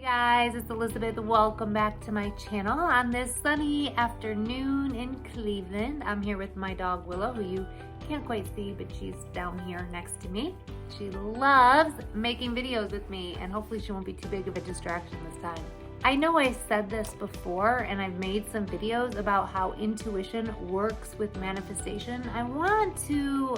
Guys, it's Elizabeth. Welcome back to my channel on this sunny afternoon in Cleveland. I'm here with my dog Willow, who you can't quite see, but she's down here next to me. She loves making videos with me, and hopefully she won't be too big of a distraction this time. I know I said this before, and I've made some videos about how intuition works with manifestation. I want to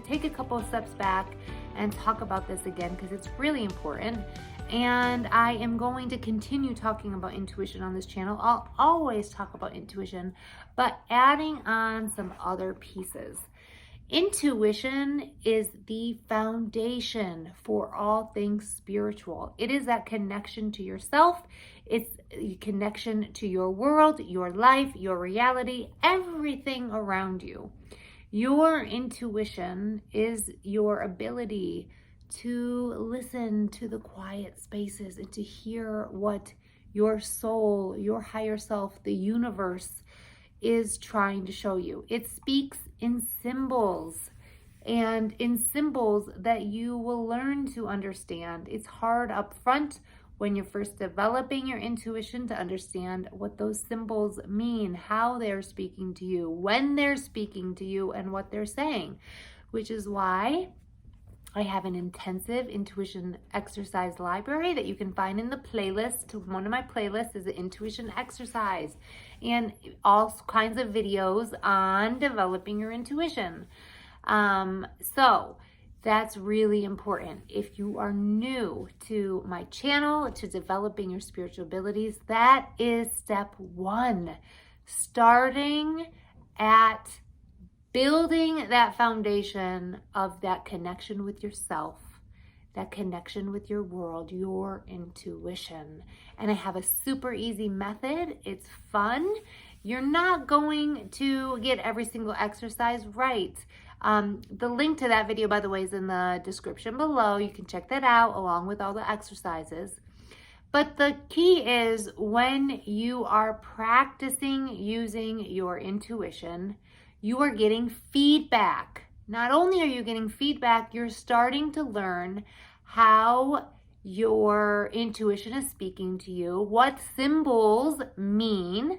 take a couple of steps back and talk about this again because it's really important. And I am going to continue talking about intuition on this channel. I'll always talk about intuition, but adding on some other pieces. Intuition is the foundation for all things spiritual. It is that connection to yourself. It's a connection to your world, your life, your reality, everything around you. Your intuition is your ability to listen to the quiet spaces and to hear what your soul, your higher self, the universe is trying to show you. It speaks in symbols and in symbols that you will learn to understand. It's hard up front when you're first developing your intuition to understand what those symbols mean, how they're speaking to you, when they're speaking to you, and what they're saying, which is why I have an intensive intuition exercise library that you can find in the playlist. One of my playlists is an intuition exercise and all kinds of videos on developing your intuition. So that's really important. If you are new to my channel, to developing your spiritual abilities, that is step one. Starting at building that foundation of that connection with yourself, that connection with your world, your intuition. And I have a super easy method. It's fun. You're not going to get every single exercise right. The link to that video, by the way, is in the description below. You can check that out along with all the exercises. But the key is when you are practicing using your intuition, you are getting feedback. Not only are you getting feedback, you're starting to learn how your intuition is speaking to you, what symbols mean.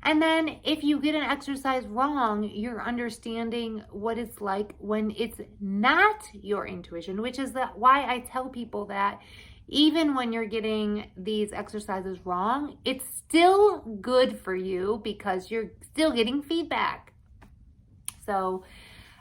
And then if you get an exercise wrong, you're understanding what it's like when it's not your intuition, which is why I tell people that even when you're getting these exercises wrong, it's still good for you because you're still getting feedback. So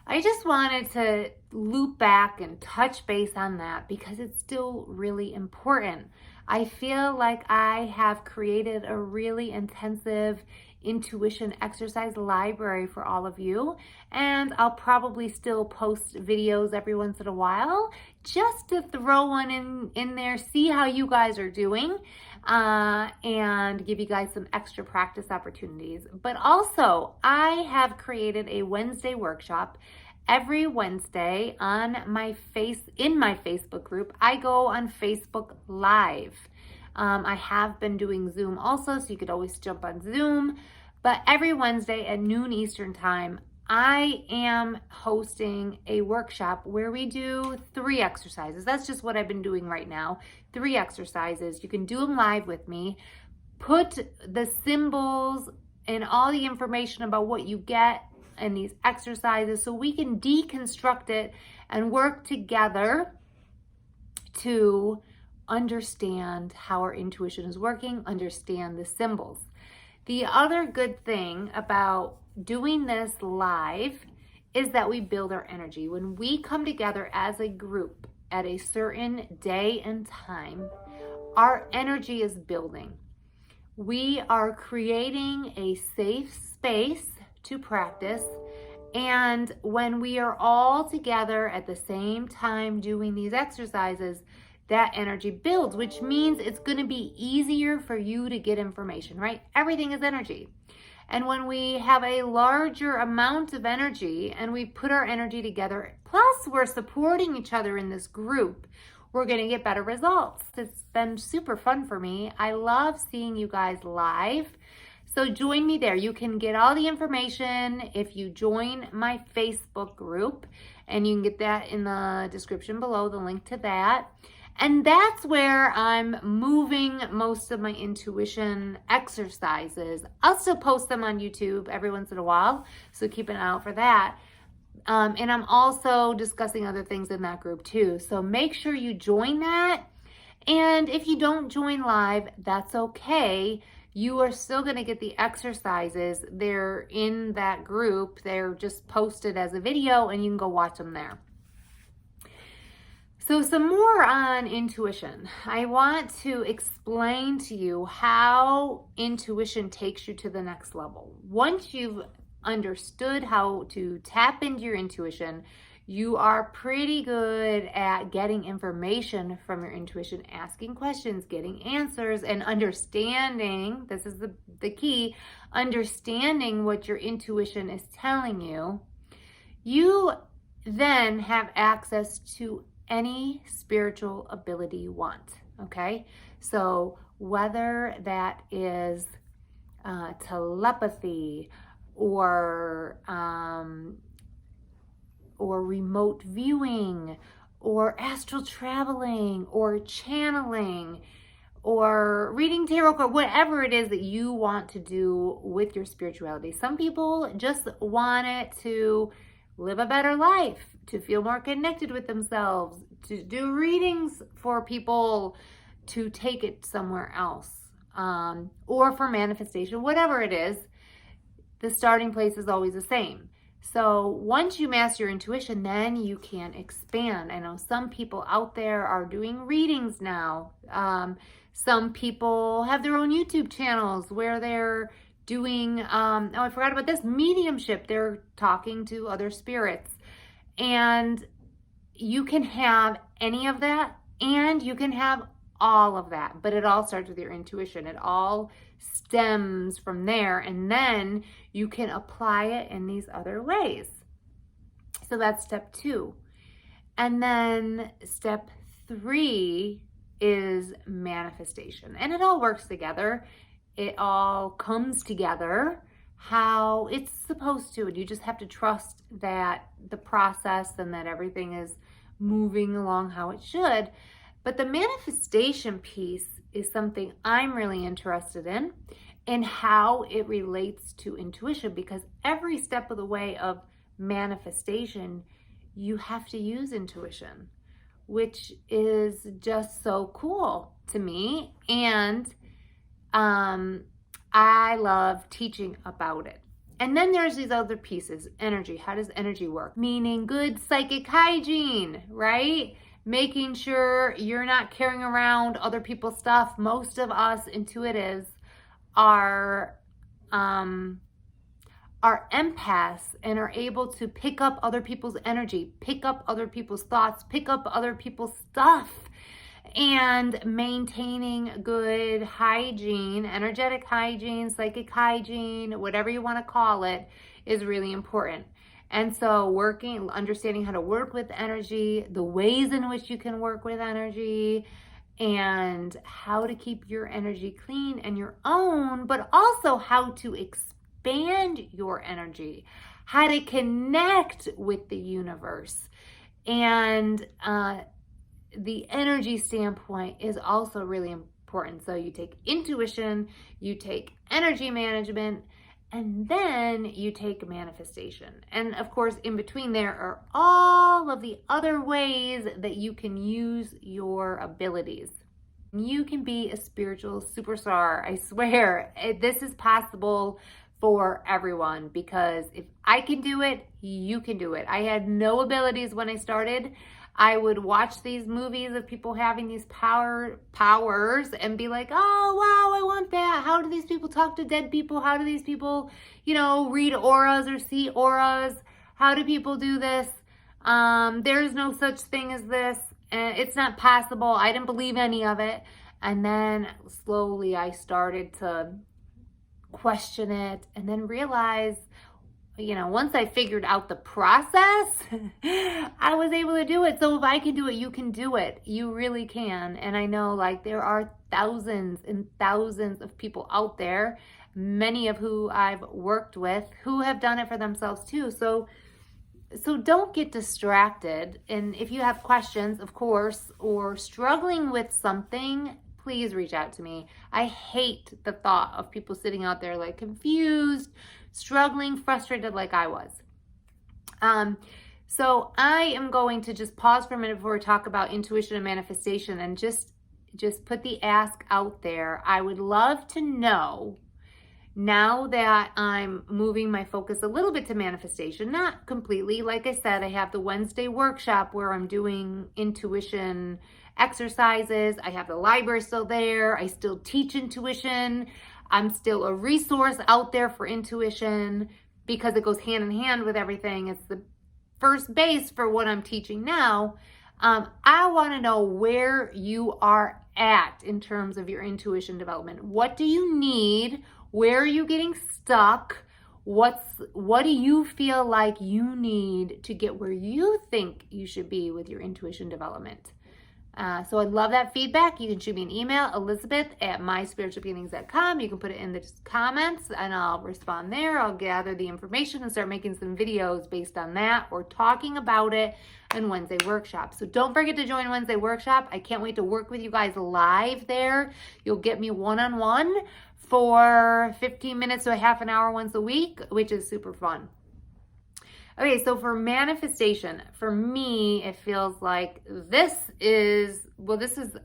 I just wanted to loop back and touch base on that because it's still really important. I feel like I have created a really intensive intuition exercise library for all of you, and I'll probably still post videos every once in a while just to throw one in there, see how you guys are doing, and give you guys some extra practice opportunities. But also, I have created a Wednesday workshop. Every Wednesday in my Facebook group, I go on Facebook Live. I have been doing Zoom also, so you could always jump on Zoom. But every Wednesday at noon Eastern time, I am hosting a workshop where we do 3 exercises. That's just what I've been doing right now. 3 exercises. You can do them live with me. Put the symbols and all the information about what you get in these exercises so we can deconstruct it and work together to understand how our intuition is working, understand the symbols. The other good thing about doing this live is that we build our energy. When we come together as a group at a certain day and time, our energy is building. We are creating a safe space to practice. And when we are all together at the same time doing these exercises, that energy builds, which means it's going to be easier for you to get information, right? Everything is energy. And when we have a larger amount of energy and we put our energy together, plus we're supporting each other in this group, we're going to get better results. It's been super fun for me. I love seeing you guys live. So join me there. You can get all the information if you join my Facebook group, and you can get that in the description below, the link to that. And that's where I'm moving most of my intuition exercises. I'll still post them on YouTube every once in a while, so keep an eye out for that. And I'm also discussing other things in that group too. So make sure you join that. And if you don't join live, that's okay. You are still going to get the exercises. They're in that group. They're just posted as a video and you can go watch them there. So some more on intuition. I want to explain to you how intuition takes you to the next level. Once you've understood how to tap into your intuition, you are pretty good at getting information from your intuition, asking questions, getting answers, and understanding, this is the key, understanding what your intuition is telling you. You then have access to any spiritual ability you want, okay? So whether that is telepathy or remote viewing or astral traveling or channeling or reading tarot card, whatever it is that you want to do with your spirituality. Some people just want it to live a better life, to feel more connected with themselves, to do readings for people, to take it somewhere else, or for manifestation, whatever it is, the starting place is always the same. So once you master your intuition, then you can expand. I know some people out there are doing readings now. Some people have their own YouTube channels where they're doing, I forgot about this, mediumship. They're talking to other spirits. And you can have any of that and you can have all of that, but it all starts with your intuition. It all stems from there, and then you can apply it in these other ways. So that's step 2. And then step 3 is manifestation, and it all works together. It all comes together how it's supposed to, and you just have to trust that the process and that everything is moving along how it should. But the manifestation piece is something I'm really interested in, and how it relates to intuition, because every step of the way of manifestation, you have to use intuition, which is just so cool to me. And I love teaching about it. And then there's these other pieces. Energy. How does energy work? Meaning good psychic hygiene, right? Making sure you're not carrying around other people's stuff. Most of us intuitives are empaths and are able to pick up other people's energy, pick up other people's thoughts, pick up other people's stuff. And maintaining good hygiene, energetic hygiene, psychic hygiene, whatever you want to call it, is really important. And so understanding how to work with energy, the ways in which you can work with energy, and how to keep your energy clean and your own, but also how to expand your energy, how to connect with the universe. And the energy standpoint is also really important. So you take intuition, you take energy management, and then you take manifestation. And of course, in between there are all of the other ways that you can use your abilities. You can be a spiritual superstar. I swear, this is possible for everyone, because if I can do it, you can do it. I had no abilities when I started. I would watch these movies of people having these powers and be like, oh, wow, I want that. How do these people talk to dead people? How do these people, read auras or see auras? How do people do this? There's no such thing as this. It's not possible. I didn't believe any of it. And then slowly I started to question it, and then realize, once I figured out the process, I was able to do it. So if I can do it, you can do it. You really can. And I know there are thousands and thousands of people out there, many of who I've worked with, who have done it for themselves too. So So don't get distracted. And if you have questions, of course, or struggling with something, please reach out to me. I hate the thought of people sitting out there like confused, struggling, frustrated like I was. So I am going to just pause for a minute before we talk about intuition and manifestation, and just put the ask out there. I would love to know, now that I'm moving my focus a little bit to manifestation, not completely. Like I said, I have the Wednesday workshop where I'm doing intuition exercises. I have the library still there. I still teach intuition. I'm still a resource out there for intuition because it goes hand in hand with everything. It's the first base for what I'm teaching now. I want to know where you are at in terms of your intuition development. What do you need? Where are you getting stuck? What do you feel like you need to get where you think you should be with your intuition development? So I'd love that feedback. You can shoot me an email, elizabeth@myspiritualbeginnings.com. You can put it in the comments and I'll respond there. I'll gather the information and start making some videos based on that or talking about it in Wednesday workshop. So don't forget to join Wednesday workshop. I can't wait to work with you guys live there. You'll get me one-on-one for 15 minutes to a half an hour once a week, which is super fun. Okay, so for manifestation, for me, it feels like this is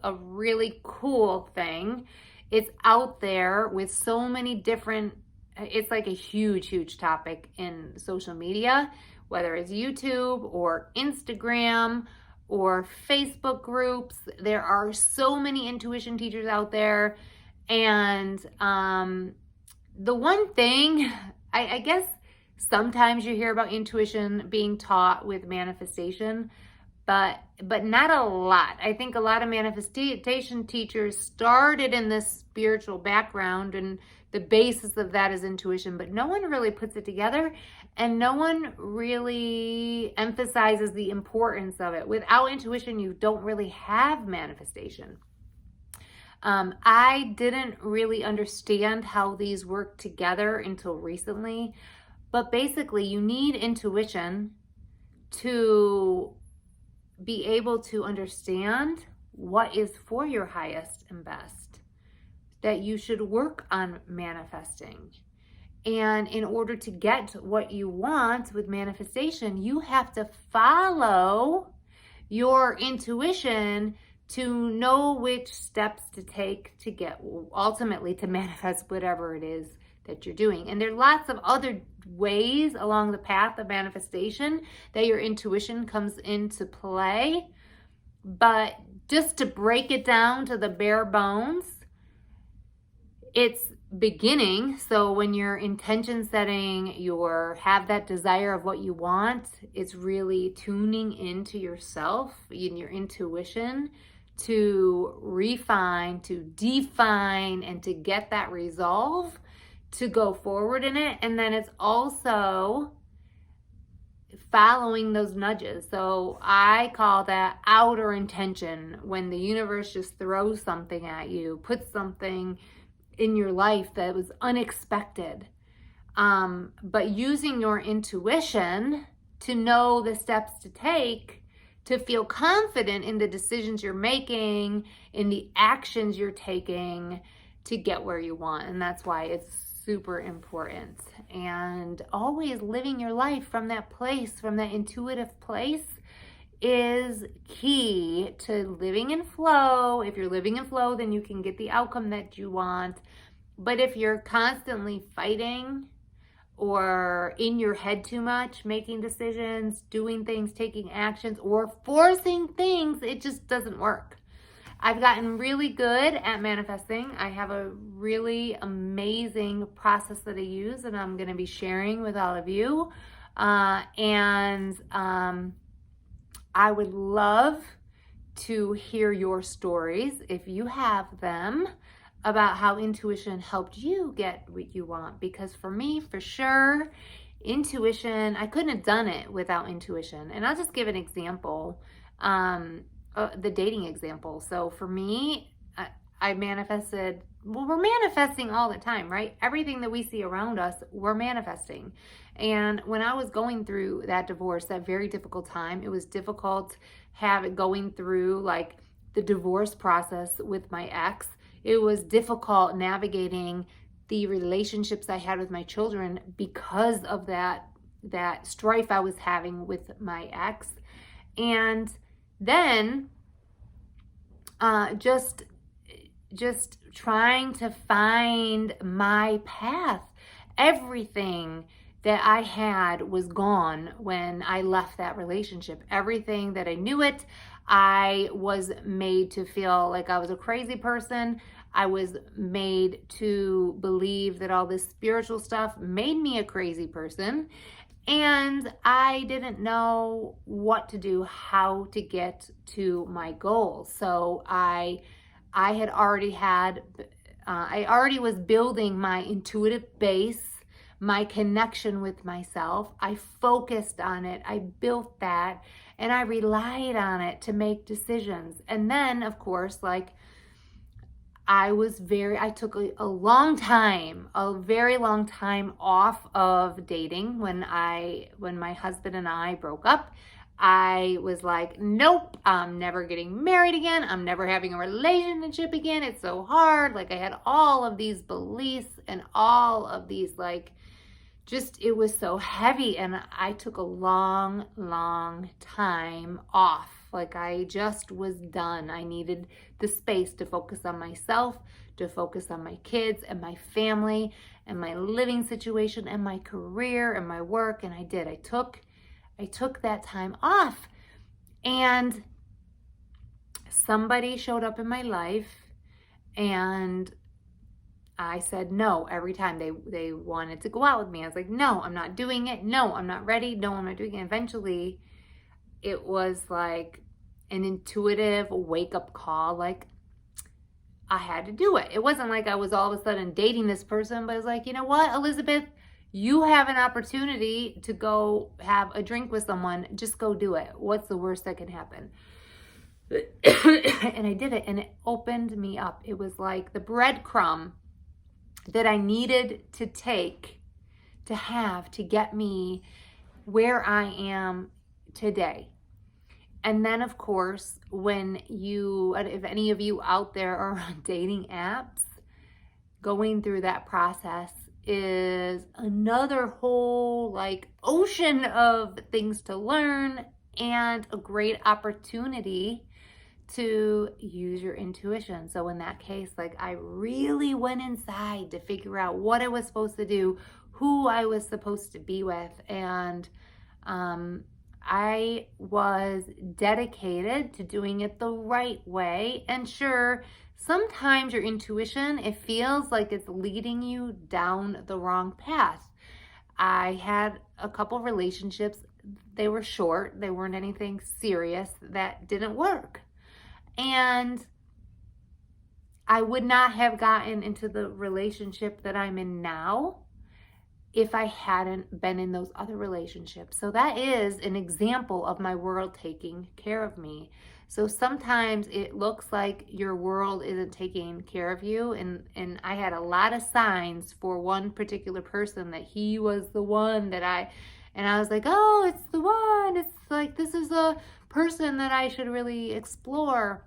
a really cool thing. It's out there with so many different, it's like a huge, huge topic in social media, whether it's YouTube or Instagram or Facebook groups. There are so many intuition teachers out there. And the one thing, I guess, sometimes you hear about intuition being taught with manifestation, but not a lot. I think a lot of manifestation teachers started in this spiritual background and the basis of that is intuition, but no one really puts it together and no one really emphasizes the importance of it. Without intuition, you don't really have manifestation. I didn't really understand how these work together until recently. But basically, you need intuition to be able to understand what is for your highest and best, that you should work on manifesting. And in order to get what you want with manifestation, you have to follow your intuition to know which steps to take to get ultimately to manifest whatever it is that you're doing. And there are lots of other ways along the path of manifestation that your intuition comes into play. But just to break it down to the bare bones, it's beginning. So when you're intention setting, have that desire of what you want, it's really tuning into yourself and your intuition to refine, to define, and to get that resolve to go forward in it. And then it's also following those nudges. So I call that outer intention, when the universe just throws something at you, puts something in your life that was unexpected. But using your intuition to know the steps to take to feel confident in the decisions you're making, in the actions you're taking to get where you want. And that's why it's super important. And always living your life from that place, from that intuitive place, is key to living in flow. If you're living in flow, then you can get the outcome that you want. But if you're constantly fighting or in your head too much, making decisions, doing things, taking actions, or forcing things, it just doesn't work. I've gotten really good at manifesting. I have a really amazing process that I use and I'm going to be sharing with all of you. I would love to hear your stories, if you have them, about how intuition helped you get what you want. Because for me, for sure, intuition, I couldn't have done it without intuition. And I'll just give an example. The dating example. So for me, I manifested well, we're manifesting all the time, right? Everything that we see around us, we're manifesting. And when I was going through that divorce, that very difficult time, it was difficult going through like the divorce process with my ex. It was difficult navigating the relationships I had with my children because of that strife I was having with my ex. And then just trying to find my path. Everything that I had was gone when I left that relationship. Everything that I knew it, I was made to feel like I was a crazy person. I was made to believe that all this spiritual stuff made me a crazy person. And I didn't know what to do, how to get to my goals. So I already was building my intuitive base, my connection with myself. I focused on it. I built that, and I relied on it to make decisions. And then, of course, like I took a very long time off of dating when my husband and I broke up. I was like, nope, I'm never getting married again. I'm never having a relationship again. It's so hard. Like I had all of these beliefs and all of these it was so heavy. And I took a long, long time off. Like I just was done. I needed the space to focus on myself, to focus on my kids and my family and my living situation and my career and my work. And I did. I took that time off, and somebody showed up in my life, and I said no every time they wanted to go out with me. I was like, no, I'm not doing it. No, I'm not ready. No, I'm not doing it. Eventually, it was like an intuitive wake-up call. Like I had to do it. It wasn't like I was all of a sudden dating this person, but I was like, you know what, Elizabeth, you have an opportunity to go have a drink with someone. Just go do it. What's the worst that can happen? And I did it, and it opened me up. It was like the breadcrumb that I needed to take to get me where I am today. And then, of course, if any of you out there are on dating apps, going through that process is another whole ocean of things to learn and a great opportunity to use your intuition. So in that case, I really went inside to figure out what I was supposed to do, who I was supposed to be with, and I was dedicated to doing it the right way. And sure, sometimes your intuition, it feels like it's leading you down the wrong path. I had a couple relationships. They were short. They weren't anything serious that didn't work. And I would not have gotten into the relationship that I'm in now if I hadn't been in those other relationships. So that is an example of my world taking care of me. So sometimes it looks like your world isn't taking care of you. And I had a lot of signs for one particular person that he was the one and I was like, oh, it's the one. It's like, this is a person that I should really explore.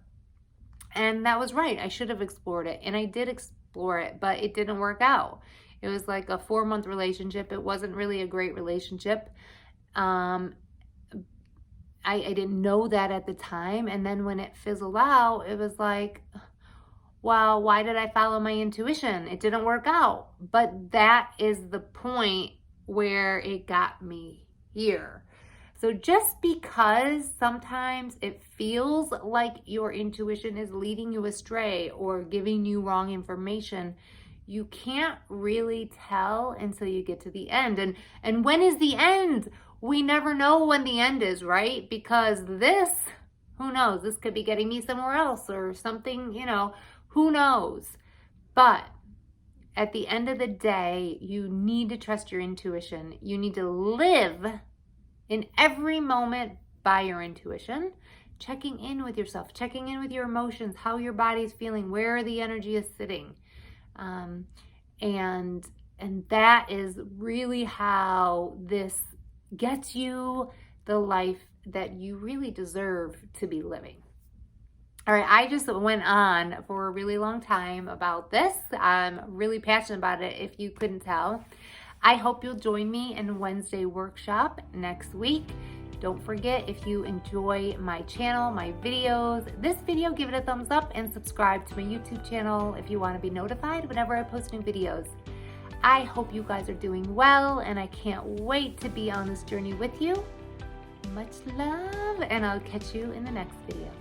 And that was right. I should have explored it. And I did explore it, but it didn't work out. It was like a 4-month relationship. It wasn't really a great relationship. I didn't know that at the time. And then when it fizzled out, it was like, well, why did I follow my intuition? It didn't work out. But that is the point where it got me here. So just because sometimes it feels like your intuition is leading you astray or giving you wrong information, you can't really tell until you get to the end. And when is the end? We never know when the end is, right? Because who knows? This could be getting me somewhere else or something, who knows? But at the end of the day, you need to trust your intuition. You need to live in every moment by your intuition, checking in with yourself, checking in with your emotions, how your body's feeling, where the energy is sitting. And that is really how this gets you the life that you really deserve to be living. All right, I just went on for a really long time about this. I'm really passionate about it, if you couldn't tell. I hope you'll join me in Wednesday workshop next week. Don't forget, if you enjoy my channel, my videos, this video, give it a thumbs up and subscribe to my YouTube channel if you want to be notified whenever I post new videos. I hope you guys are doing well, and I can't wait to be on this journey with you. Much love, and I'll catch you in the next video.